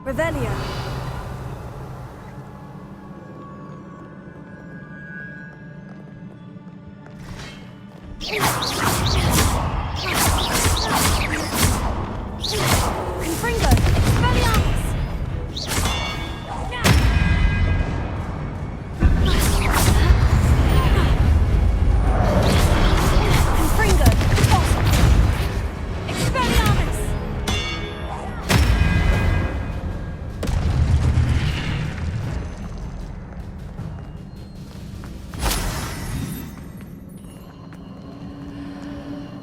Revelio. Confringo. Expelliarmus. Confringo. Expelliarmus.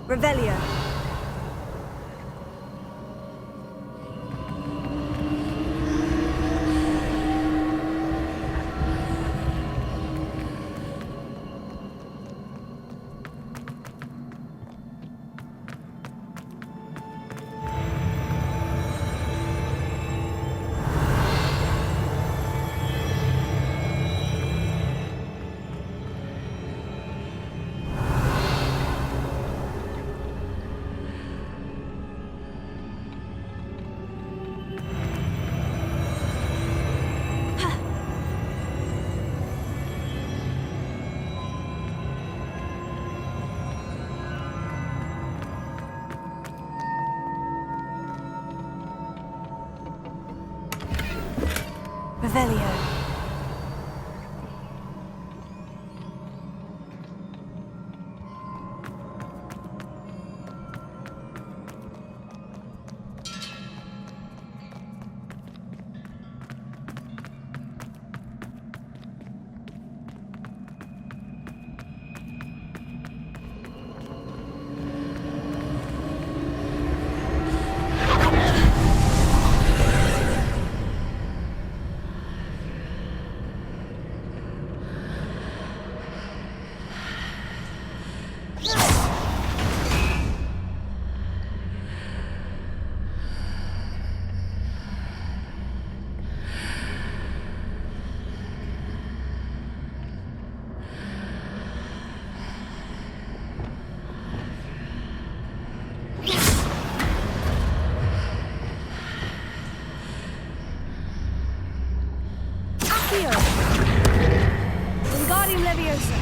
Revelio. Revelio. Accio. Wingardium Leviosa.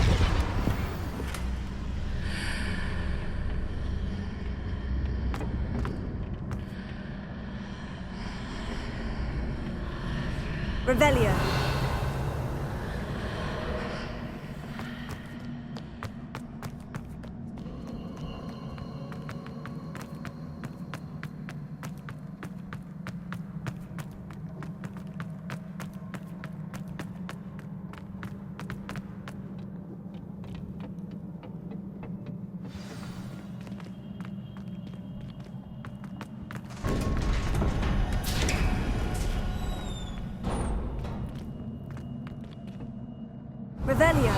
Revelio. Revelio.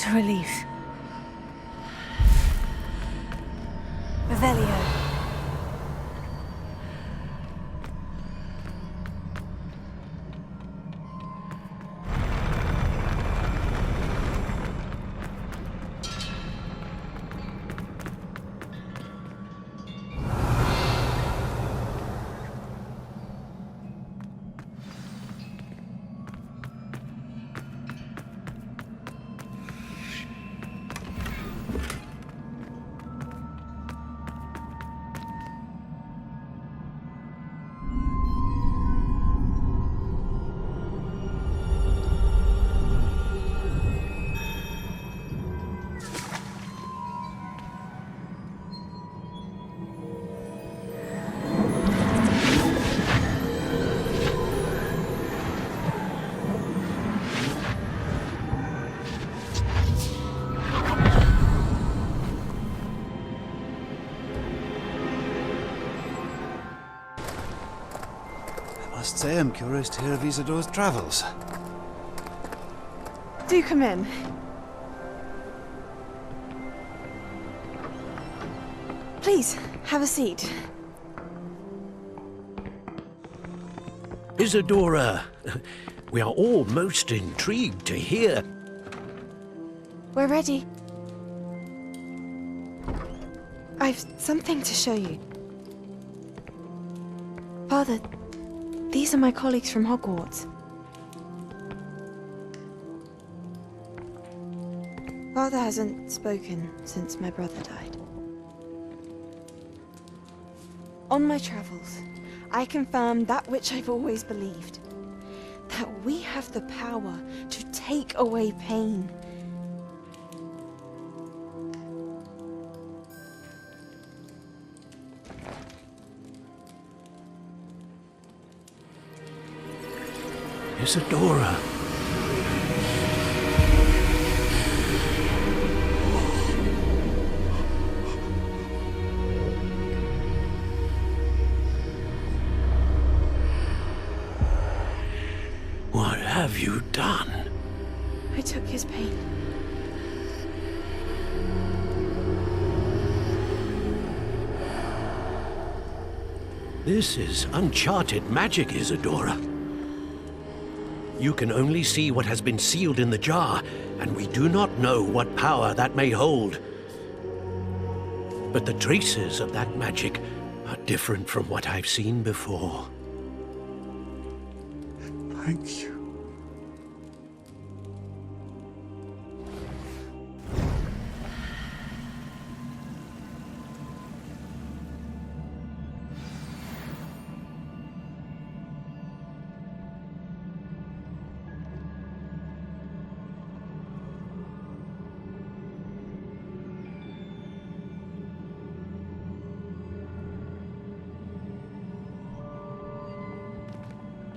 What a relief. Revelio. I must say I'm curious to hear of Isadore's travels. Do come in. Please, have a seat. Isadora, we are all most intrigued to hear. We're ready. I've something to show you. Father, these are my colleagues from Hogwarts. Father hasn't spoken since my brother died. On my travels, I confirmed that which I've always believed. That we have the power to take away pain. Isadora. What have you done? I took his pain. This is uncharted magic, Isadora. You can only see what has been sealed in the jar, and we do not know what power that may hold. But the traces of that magic are different from what I've seen before. Thank you.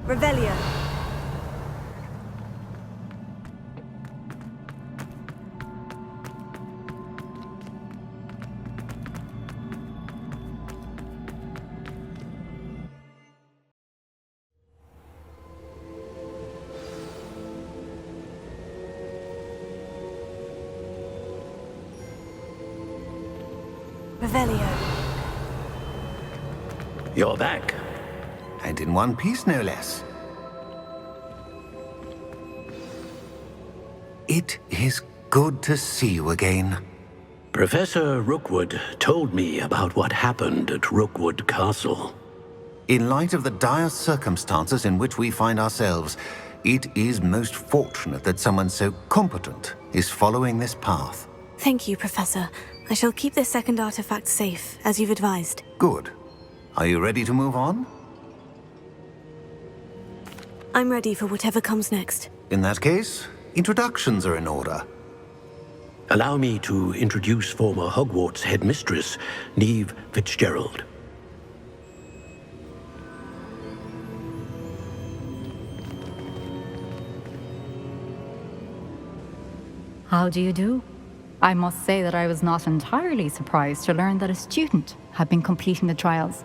Revelio. Revelio. You're back. And in one piece, no less. It is good to see you again. Professor Rookwood told me about what happened at Rookwood Castle. In light of the dire circumstances in which we find ourselves, it is most fortunate that someone so competent is following this path. Thank you, Professor. I shall keep this second artifact safe, as you've advised. Good. Are you ready to move on? I'm ready for whatever comes next. In that case, introductions are in order. Allow me to introduce former Hogwarts headmistress, Neve Fitzgerald. How do you do? I must say that I was not entirely surprised to learn that a student had been completing the trials.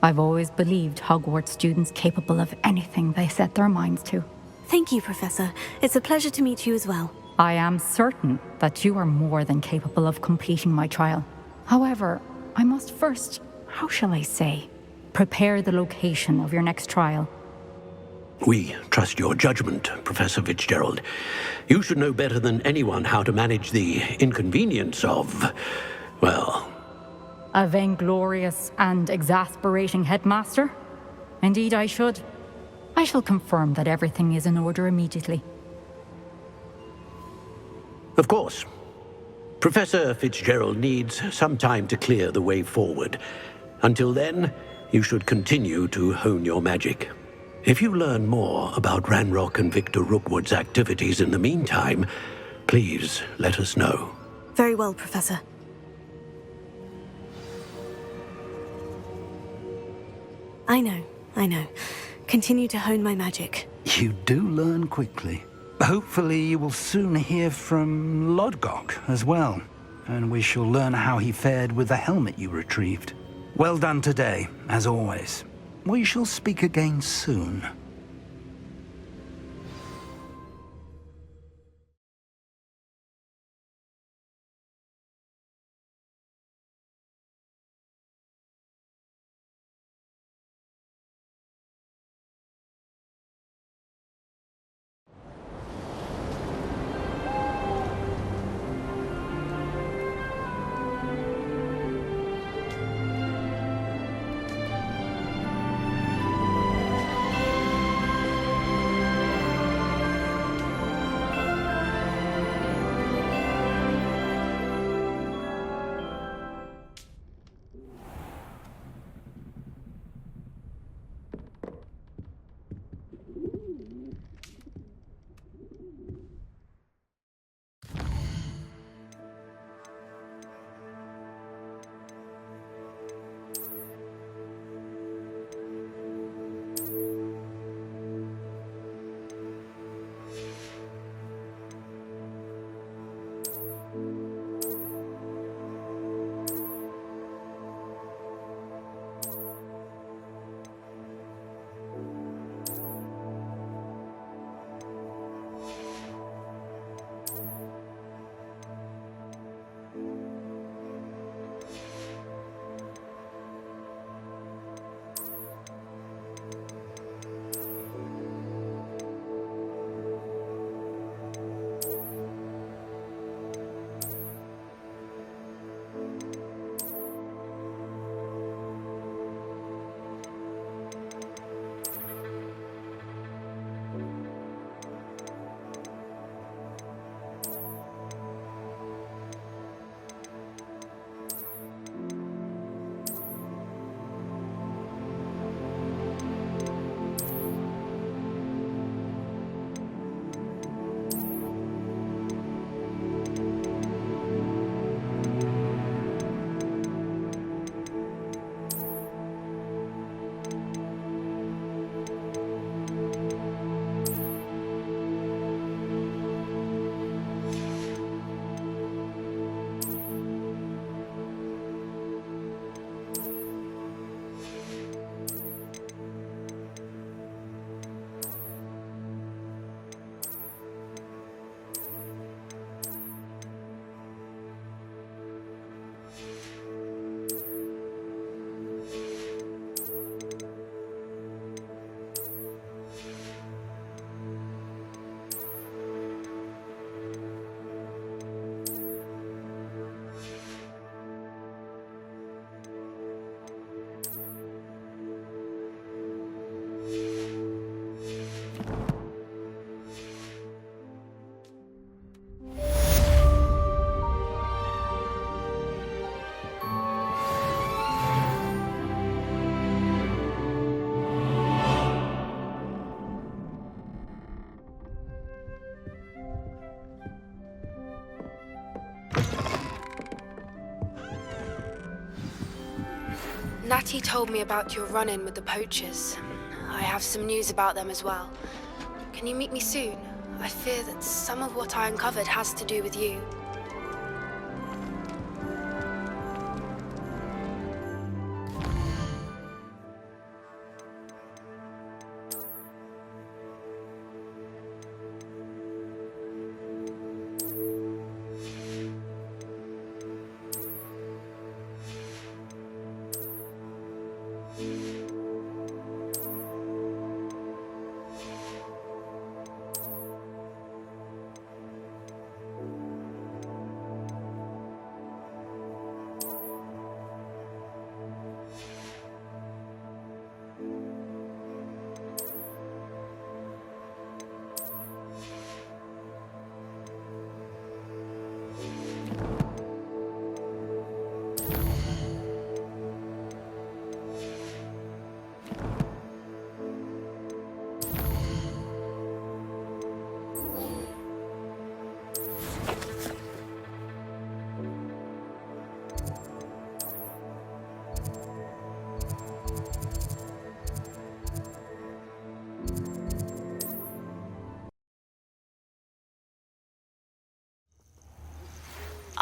I've always believed Hogwarts students capable of anything they set their minds to. Thank you, Professor. It's a pleasure to meet you as well. I am certain that you are more than capable of completing my trial. However, I must first, how shall I say, prepare the location of your next trial. We trust your judgment, Professor Fitzgerald. You should know better than anyone how to manage the inconvenience of, well... A vainglorious and exasperating headmaster? Indeed I should. I shall confirm that everything is in order immediately. Of course. Professor Fitzgerald needs some time to clear the way forward. Until then, you should continue to hone your magic. If you learn more about Ranrock and Victor Rookwood's activities in the meantime, please let us know. Very well, Professor. I know. Continue to hone my magic. You do learn quickly. Hopefully you will soon hear from Lodgok as well, and we shall learn how he fared with the helmet you retrieved. Well done today, as always. We shall speak again soon. Natty told me about your run-in with the poachers. I have some news about them as well. Can you meet me soon? I fear that some of what I uncovered has to do with you.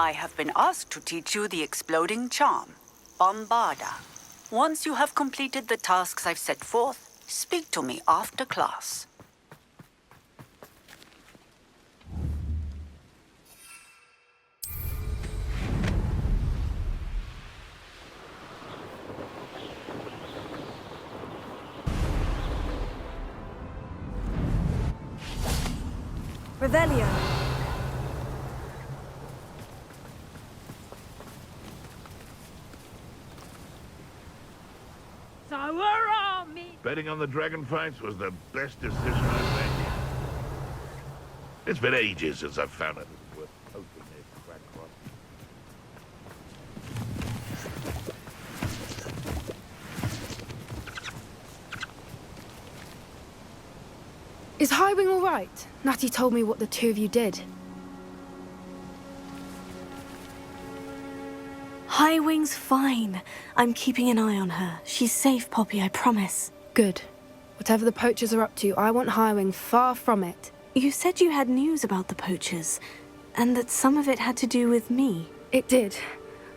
I have been asked to teach you the exploding charm, Bombarda. Once you have completed the tasks I've set forth, speak to me after class. Revelio. Betting on the dragon fights was the best decision I've made. It's been ages since I've found it worth opening a crackpot. Is Highwing all right? Natty told me what the two of you did. Highwing's fine. I'm keeping an eye on her. She's safe, Poppy, I promise. Good. Whatever the poachers are up to, I want Highwing far from it. You said you had news about the poachers, and that some of it had to do with me. It did.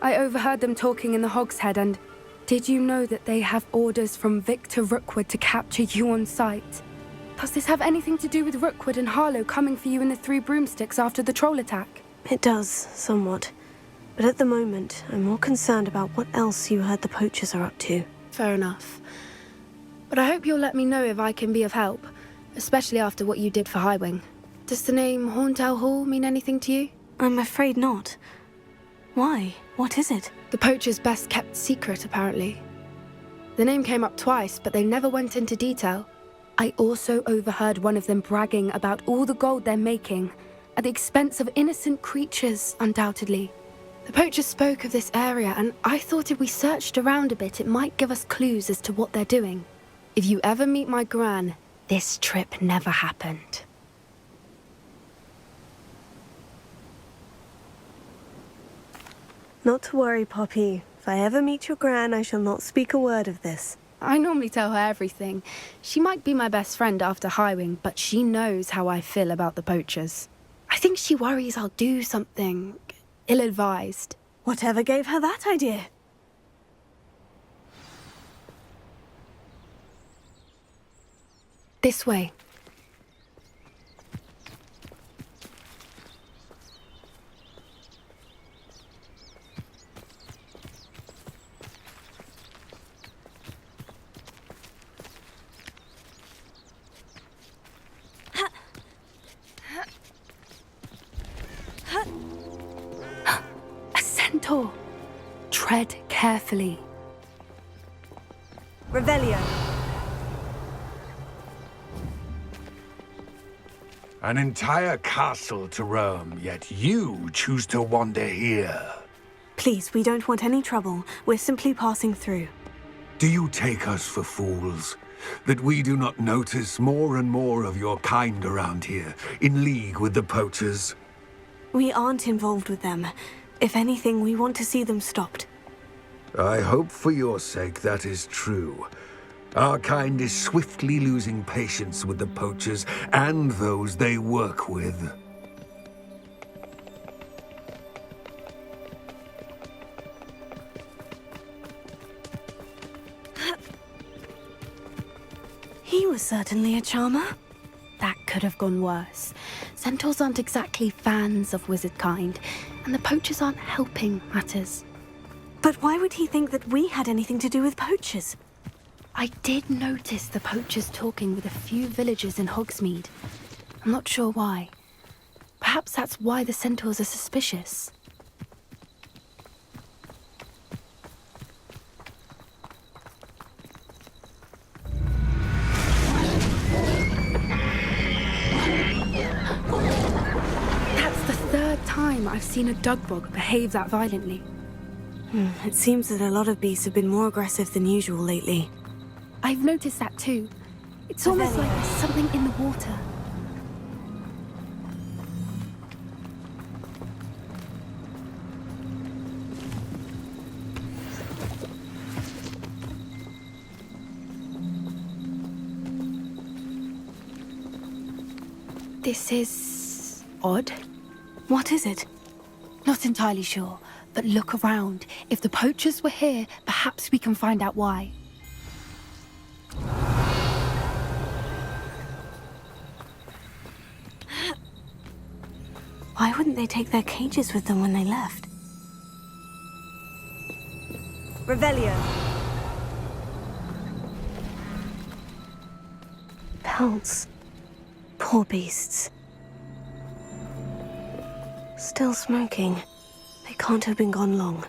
I overheard them talking in the Hogshead, and did you know that they have orders from Victor Rookwood to capture you on sight? Does this have anything to do with Rookwood and Harlow coming for you in the Three Broomsticks after the troll attack? It does, somewhat. But at the moment, I'm more concerned about what else you heard the poachers are up to. Fair enough. But I hope you'll let me know if I can be of help, especially after what you did for Highwing. Does the name Horntail Hall mean anything to you? I'm afraid not. Why? What is it? The poachers' best kept secret, apparently. The name came up twice, but they never went into detail. I also overheard one of them bragging about all the gold they're making, at the expense of innocent creatures, undoubtedly. The poachers spoke of this area, and I thought if we searched around a bit, it might give us clues as to what they're doing. If you ever meet my gran, this trip never happened. Not to worry, Poppy. If I ever meet your gran, I shall not speak a word of this. I normally tell her everything. She might be my best friend after Highwing, but she knows how I feel about the poachers. I think she worries I'll do something ill-advised. Whatever gave her that idea? This way. A centaur. Tread carefully. Revelio. An entire castle to roam, yet you choose to wander here. Please, we don't want any trouble. We're simply passing through. Do you take us for fools? That we do not notice more and more of your kind around here, in league with the poachers? We aren't involved with them. If anything, we want to see them stopped. I hope for your sake that is true. Our kind is swiftly losing patience with the poachers and those they work with. He was certainly a charmer. That could have gone worse. Centaurs aren't exactly fans of wizard kind, and the poachers aren't helping matters. But why would he think that we had anything to do with poachers? I did notice the poachers talking with a few villagers in Hogsmeade. I'm not sure why. Perhaps that's why the centaurs are suspicious. That's the third time I've seen a dugbog behave that violently. It seems that a lot of beasts have been more aggressive than usual lately. I've noticed that too. It's almost like there's something in the water. This is odd. What is it? Not entirely sure, but look around. If the poachers were here, perhaps we can find out why. Why wouldn't they take their cages with them when they left? Revelio. Pelts. Poor beasts. Still smoking. They can't have been gone long.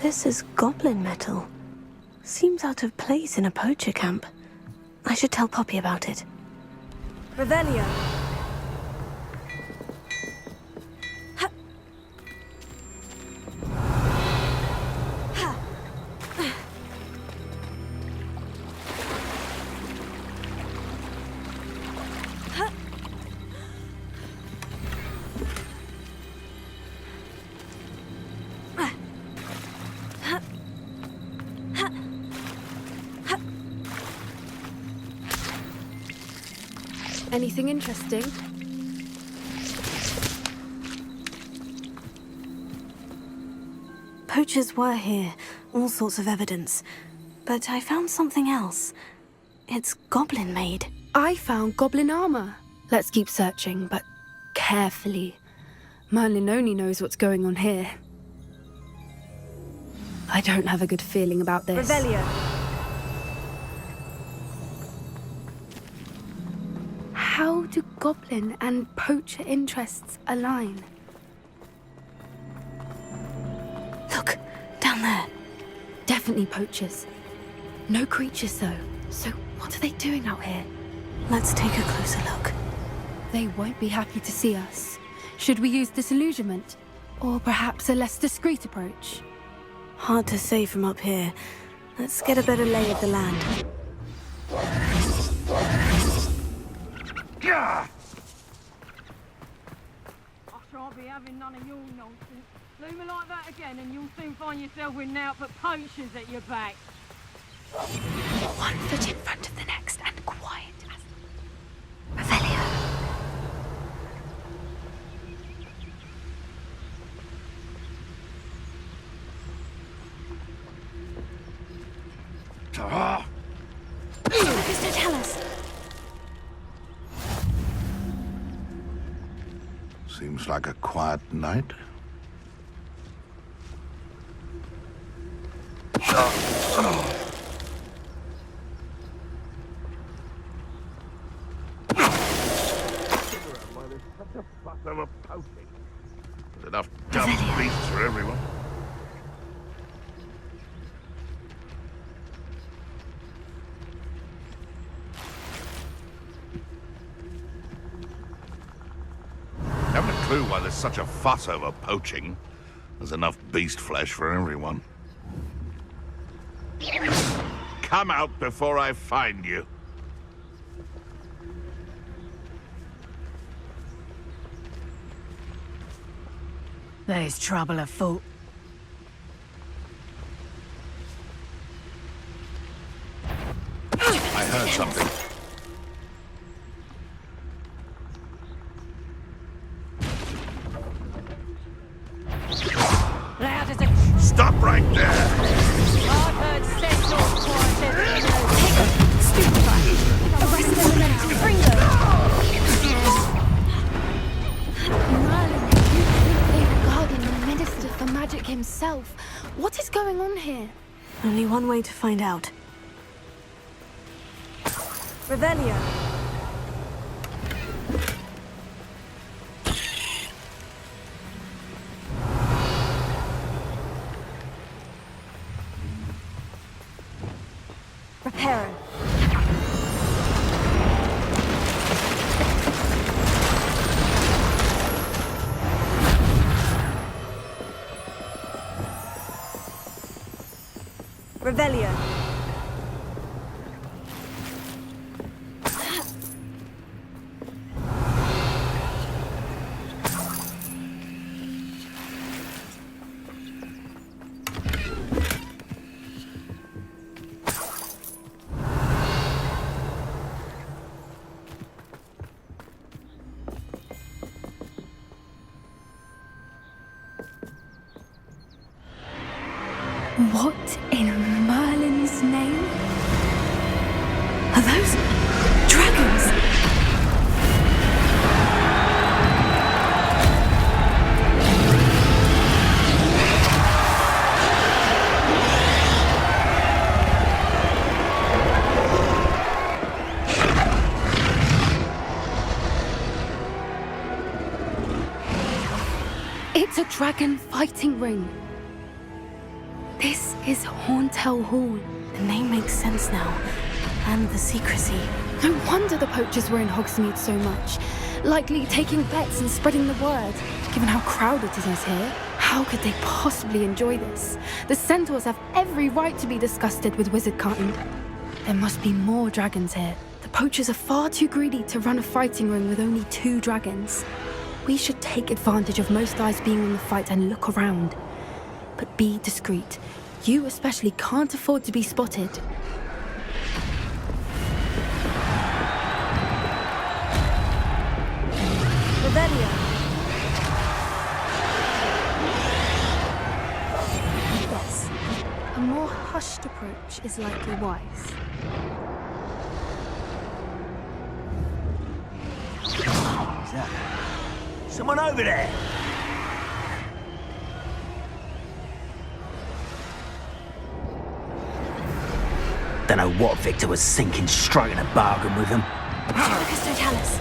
This is goblin metal. Seems out of place in a poacher camp. I should tell Poppy about it. Revelio. Anything interesting? Poachers were here, all sorts of evidence. But I found something else. It's goblin-made. I found goblin armor. Let's keep searching, but carefully. Merlin only knows what's going on here. I don't have a good feeling about this. Revelio. How do goblin and poacher interests align? Look, down there. Definitely poachers. No creatures, though. So what are they doing out here? Let's take a closer look. They won't be happy to see us. Should we use disillusionment? Or perhaps a less discreet approach? Hard to say from up here. Let's get a better lay of the land. I shan't be having none of your nonsense. Leave me like that again and you'll soon find yourself with now but poachers at your back. One foot in front of the next and quiet as... Revelio. Mr. Tell us. Seems like a quiet night. Over poaching. There's enough dumb beasts for everyone. Haven't a clue why there's such a fuss over poaching. There's enough beast flesh for everyone. Come out before I find you. There's trouble afoot. I heard something. Loud as a... Stop right there! I've heard Cecil's quiet. Stupefy! Arrest them and bring them! Merlin, you think they were guarding the Minister for Magic himself? What is going on here? Only one way to find out. Revelio. Reparo. Revelio. What in Merlin's name? Are those dragons? It's a dragon fighting ring. This is Horntail Hall. The name makes sense now. And the secrecy. No wonder the poachers were in Hogsmeade so much. Likely taking bets and spreading the word. Given how crowded it is here, how could they possibly enjoy this? The centaurs have every right to be disgusted with wizard-kind. There must be more dragons here. The poachers are far too greedy to run a fighting ring with only 2 dragons. We should take advantage of most eyes being on the fight and look around. But be discreet. You especially can't afford to be spotted. Revelio. Yes. A more hushed approach is likely wise. Who's that? Someone over there! Don't know what Victor was thinking, striking a bargain with him. Lucas Totalis.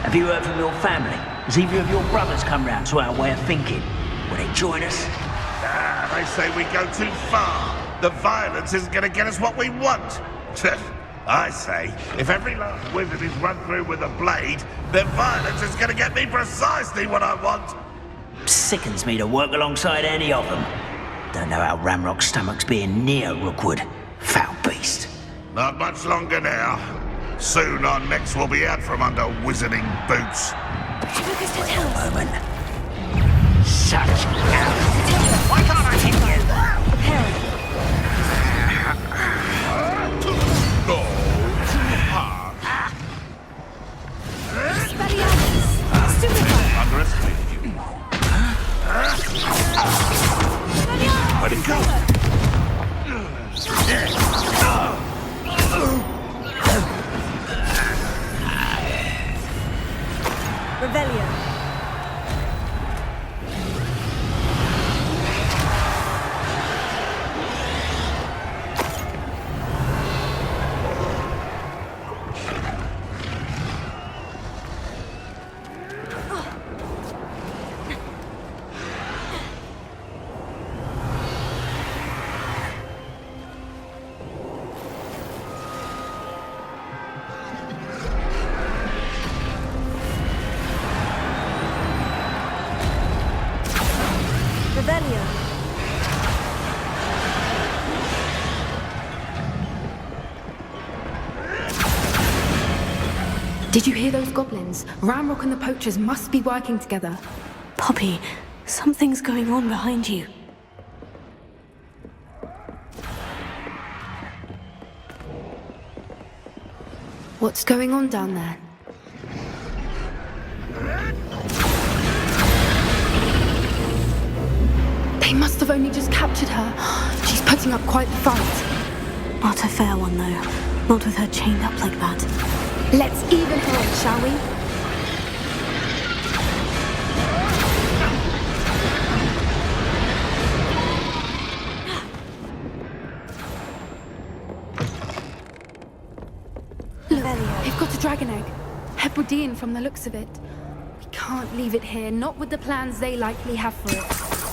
Have you heard from your family? Has either of your brothers come round to our way of thinking? Will they join us? They say we go too far. The violence isn't going to get us what we want. I say, if every last wizard is run through with a blade, then violence is going to get me precisely what I want. Sickens me to work alongside any of them. Don't know how Ramrock's stomach's being near Rookwood. Foul beast. Not much longer now. Soon our necks will be out from under wizarding boots. Lucas Totalis. Moment. Such arrogance. Why can't I hit you? Go too hard. Underestimated you. Where'd it go? Revelio. Did you hear those goblins? Ramrock and the poachers must be working together. Poppy, something's going on behind you. What's going on down there? They must have only just captured her. She's putting up quite the fight. Not a fair one, though. Not with her chained up like that. Let's even her on, shall we? Look, they've got a dragon egg. Hebridean from the looks of it. We can't leave it here, not with the plans they likely have for it.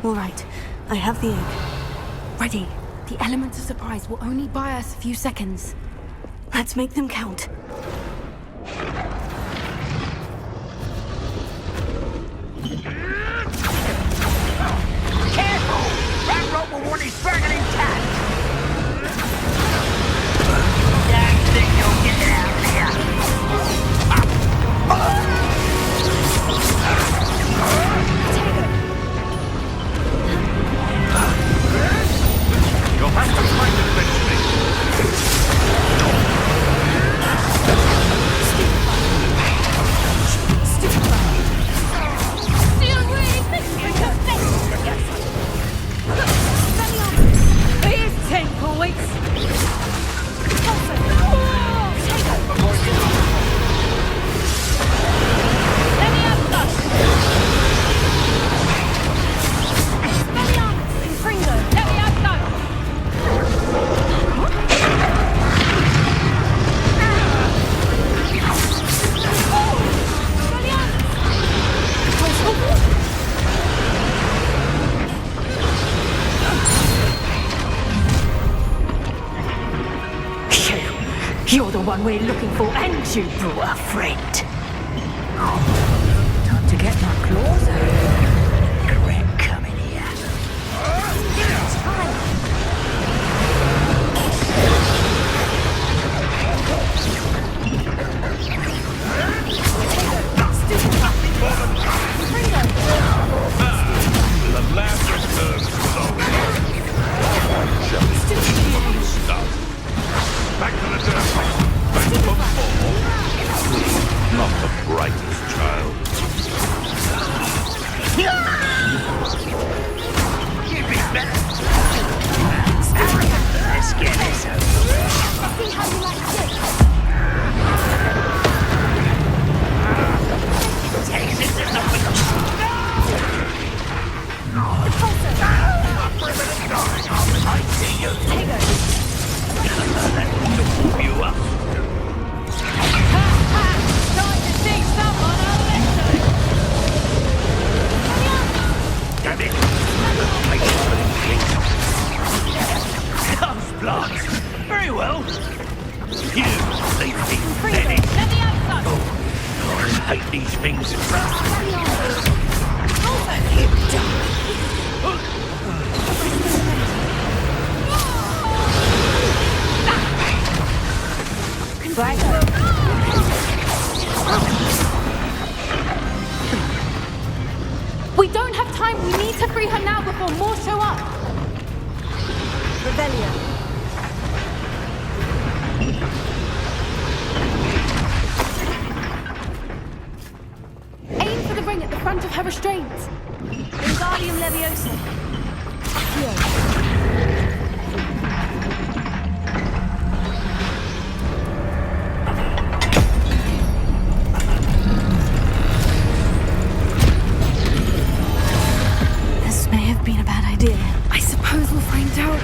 All right, I have the egg. Ready. The element of surprise will only buy us a few seconds. Let's make them count. Careful! Ramrock will want his dragon intact! Don't think you'll get it out of here! You'll have to find it eventually. Here's 10 points. Let me have that. Pringo, let me have that. You're the one we're looking for, and you brought a friend. Time to get my claws out. Correct, coming here. The last return start. Back to the dirt. Back for more. Not the brightest child. You'd be better. Let's get this over. See how you like this. Takes it to nothing. I see you. Let me warm you up. Time to dig someone on Damn it. Comes blocks. Very well. You leave me dead. Let me have some. I hate these things. We don't have time. We need to free her now before more show up. Rebellion. Aim for the ring at the front of her restraints. Wingardium Leviosa. This may have been a bad idea. I suppose we'll find out.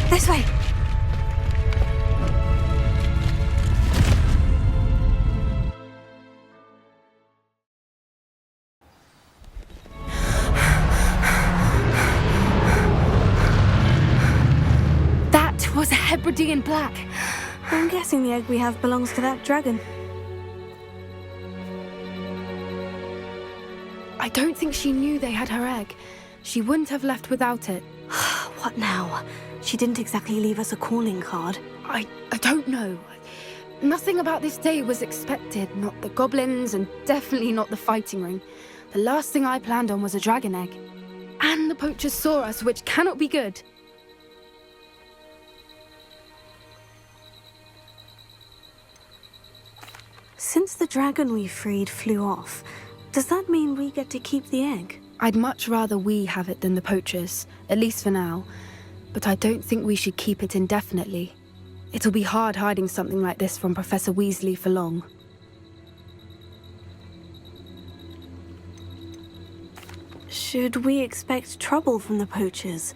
This way. That was a Hebridean black. I'm guessing the egg we have belongs to that dragon. I don't think she knew they had her egg. She wouldn't have left without it. What now? She didn't exactly leave us a calling card. I don't know. Nothing about this day was expected. Not the goblins, and definitely not the fighting ring. The last thing I planned on was a dragon egg. And the poachers saw us, which cannot be good. Since the dragon we freed flew off, does that mean we get to keep the egg? I'd much rather we have it than the poachers, at least for now. But I don't think we should keep it indefinitely. It'll be hard hiding something like this from Professor Weasley for long. Should we expect trouble from the poachers,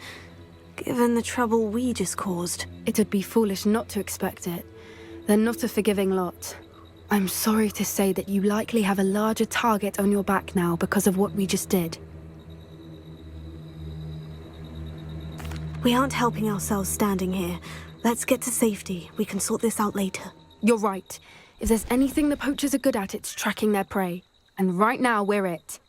given the trouble we just caused? It would be foolish not to expect it. They're not a forgiving lot. I'm sorry to say that you likely have a larger target on your back now because of what we just did. We aren't helping ourselves standing here. Let's get to safety. We can sort this out later. You're right. If there's anything the poachers are good at, it's tracking their prey. And right now, we're it.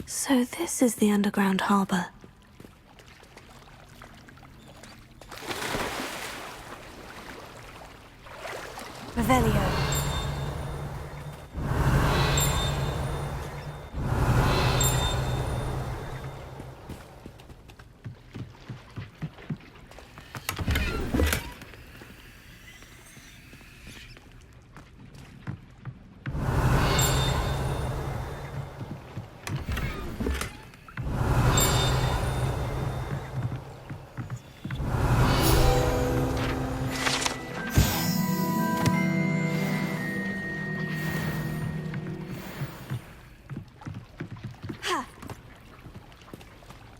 So this is the underground harbor. Revelio.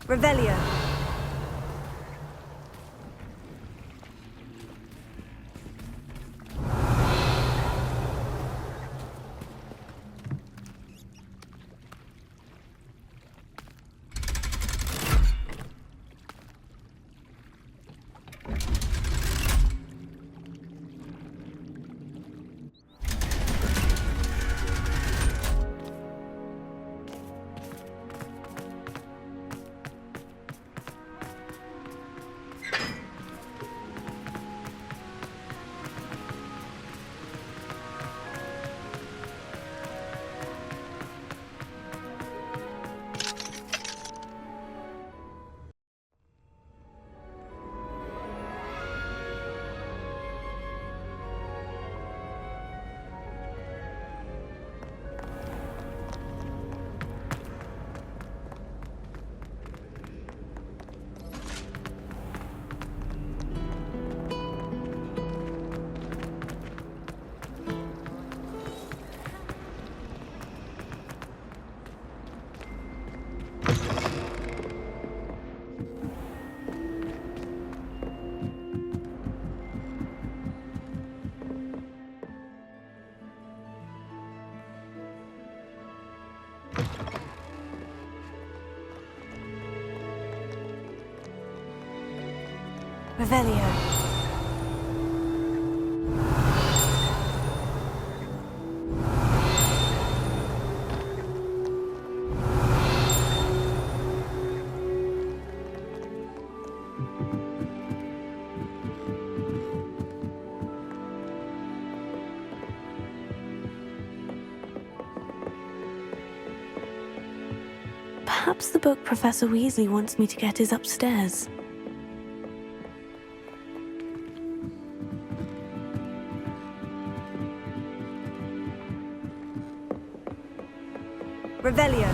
Revelio. Revelio. Perhaps the book Professor Weasley wants me to get is upstairs. Revelio.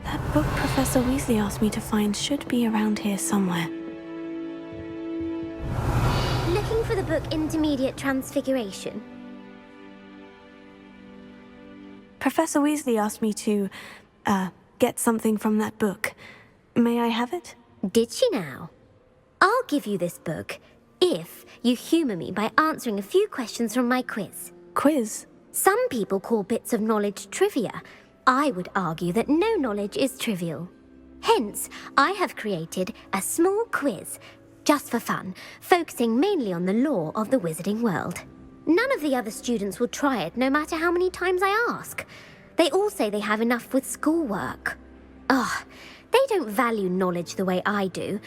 That book Professor Weasley asked me to find should be around here somewhere. Looking for the book Intermediate Transfiguration? Professor Weasley asked me to, get something from that book. May I have it? Did she now? I'll give you this book if you humour me by answering a few questions from my quiz. Quiz? Some people call bits of knowledge trivia. I would argue that no knowledge is trivial. Hence, I have created a small quiz, just for fun, focusing mainly on the lore of the wizarding world. None of the other students will try it, no matter how many times I ask. They all say they have enough with schoolwork. Ugh, they don't value knowledge the way I do.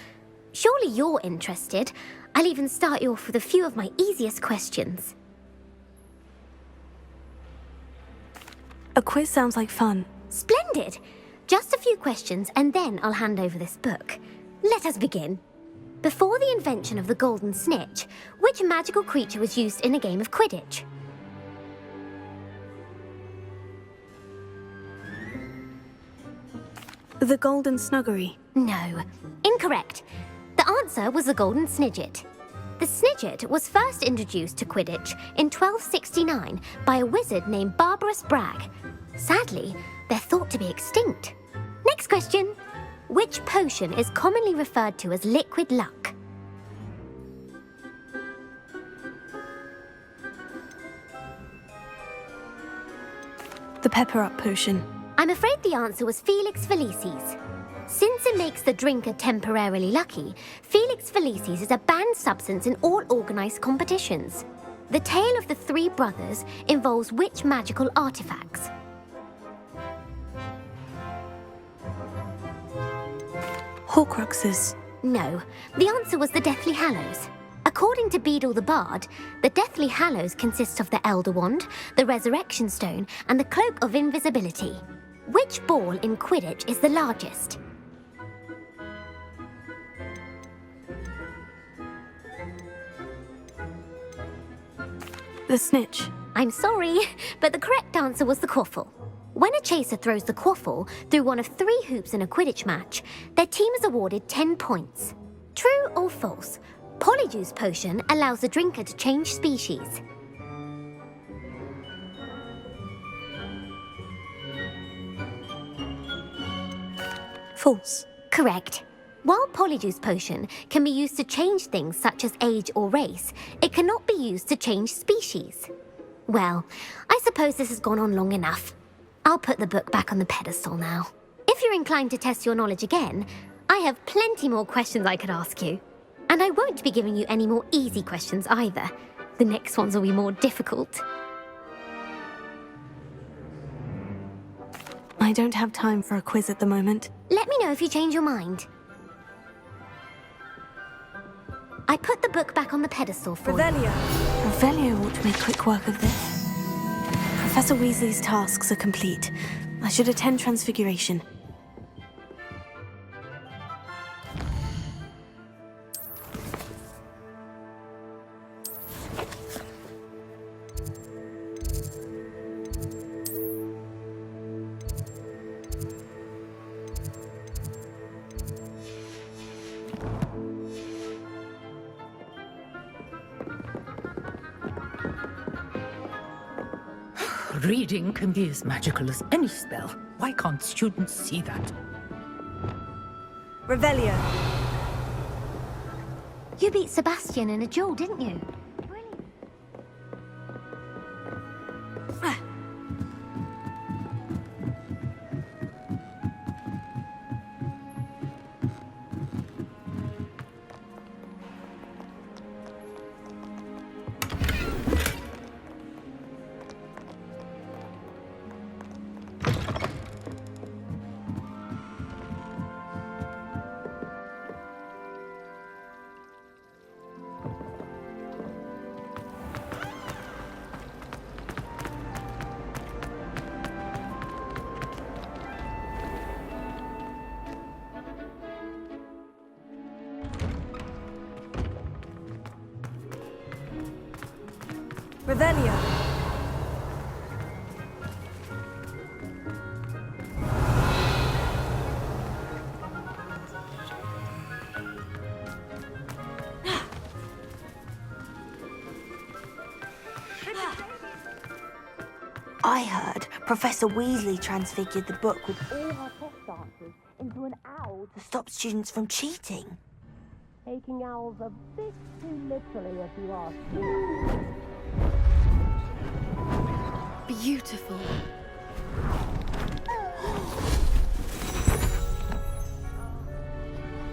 Surely you're interested. I'll even start you off with a few of my easiest questions. A quiz sounds like fun. Splendid! Just a few questions and then I'll hand over this book. Let us begin. Before the invention of the golden snitch, which magical creature was used in a game of Quidditch? The Golden Snuggery. No, incorrect. The answer was the Golden Snidget. The Snidget was first introduced to Quidditch in 1269 by a wizard named Barbarous Bragg. Sadly, they're thought to be extinct. Next question. Which potion is commonly referred to as liquid luck? The Pepper-Up Potion. I'm afraid the answer was Felix Felicis. Since it makes the drinker temporarily lucky, Felix Felicis is a banned substance in all organised competitions. The tale of the three brothers involves which magical artifacts? Horcruxes. No, the answer was the Deathly Hallows. According to Beadle the Bard, the Deathly Hallows consists of the Elder Wand, the Resurrection Stone, and the Cloak of Invisibility. Which ball in Quidditch is the largest? The Snitch. I'm sorry, but the correct answer was the Quaffle. When a chaser throws the Quaffle through one of 3 hoops in a Quidditch match, their team is awarded 10 points. True or false? Polyjuice Potion allows the drinker to change species. False. Correct. While Polyjuice Potion can be used to change things such as age or race, it cannot be used to change species. Well, I suppose this has gone on long enough. I'll put the book back on the pedestal now. If you're inclined to test your knowledge again, I have plenty more questions I could ask you. And I won't be giving you any more easy questions either. The next ones will be more difficult. I don't have time for a quiz at the moment. Let me know if you change your mind. I put the book back on the pedestal for Revelio. you. Revelio ought to make quick work of this. Professor Weasley's tasks are complete. I should attend Transfiguration. Reading can be as magical as any spell. Why can't students see that? Revelio. You beat Sebastian in a duel, didn't you? Revelio. I heard Professor Weasley transfigured the book with all her test answers into an owl to stop students from cheating. Taking owls a bit too literally, if you ask me. Beautiful.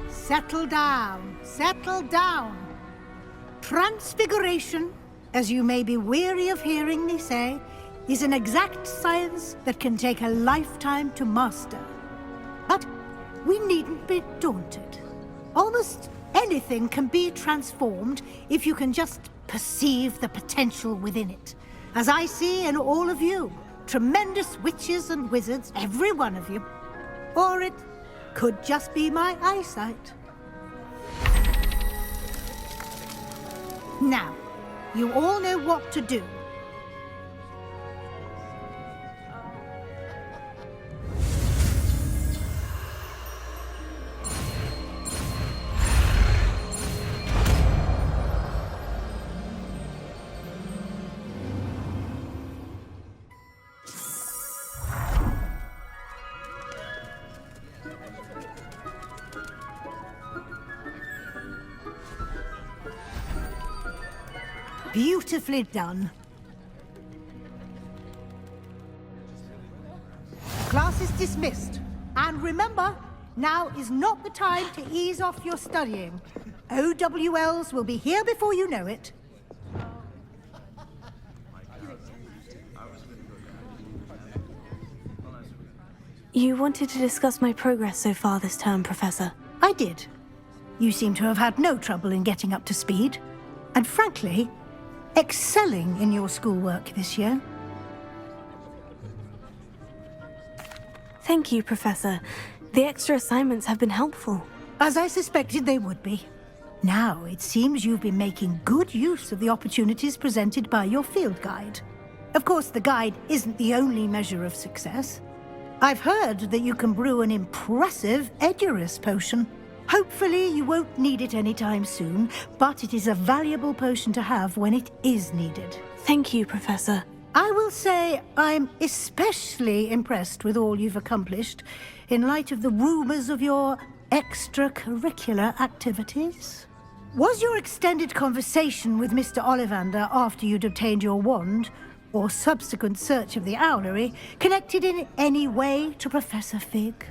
Settle down, settle down. Transfiguration, as you may be weary of hearing me say, is an exact science that can take a lifetime to master. But we needn't be daunted. Almost anything can be transformed if you can just perceive the potential within it. As I see in all of you, tremendous witches and wizards, every one of you. Or it could just be my eyesight. Now, you all know what to do. Beautifully done. Class is dismissed. And remember, now is not the time to ease off your studying. OWLs will be here before you know it. You wanted to discuss my progress so far this term, Professor. I did. You seem to have had no trouble in getting up to speed. And frankly, excelling in your schoolwork this year. Thank you, Professor. The extra assignments have been helpful. As I suspected they would be. Now, it seems you've been making good use of the opportunities presented by your field guide. Of course, the guide isn't the only measure of success. I've heard that you can brew an impressive Edurus potion. Hopefully you won't need it anytime soon, but it is a valuable potion to have when it is needed. Thank you, Professor. I will say I'm especially impressed with all you've accomplished in light of the rumors of your extracurricular activities. Was your extended conversation with Mr. Ollivander after you'd obtained your wand, or subsequent search of the owlery, connected in any way to Professor Fig?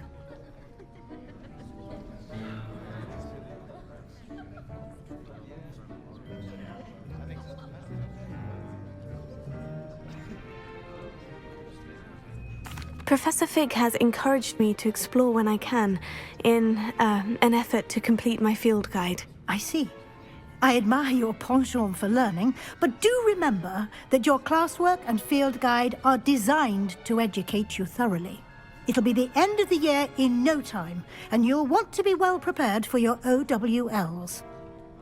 Professor Fig has encouraged me to explore when I can, in an effort to complete my field guide. I see. I admire your penchant for learning, but do remember that your classwork and field guide are designed to educate you thoroughly. It'll be the end of the year in no time, and you'll want to be well prepared for your OWLs.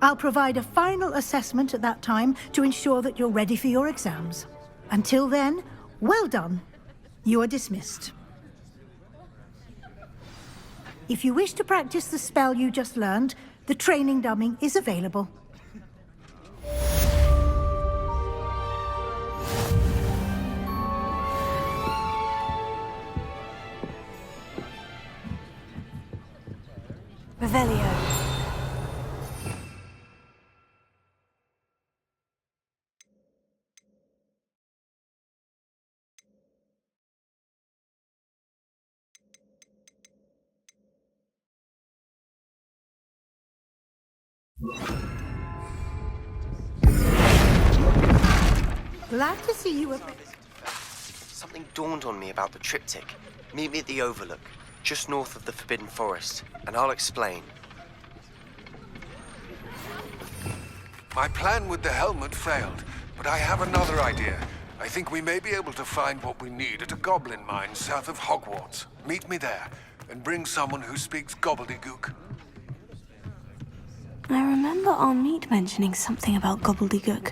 I'll provide a final assessment at that time to ensure that you're ready for your exams. Until then, well done. You are dismissed. If you wish to practice the spell you just learned, the training dummy is available. Revelio. Glad to see you. Something dawned on me about the triptych. Meet me at the Overlook, just north of the Forbidden Forest, and I'll explain. My plan with the helmet failed, but I have another idea. I think we may be able to find what we need at a goblin mine south of Hogwarts. Meet me there, and bring someone who speaks gobbledygook. I remember our meet mentioning something about gobbledygook.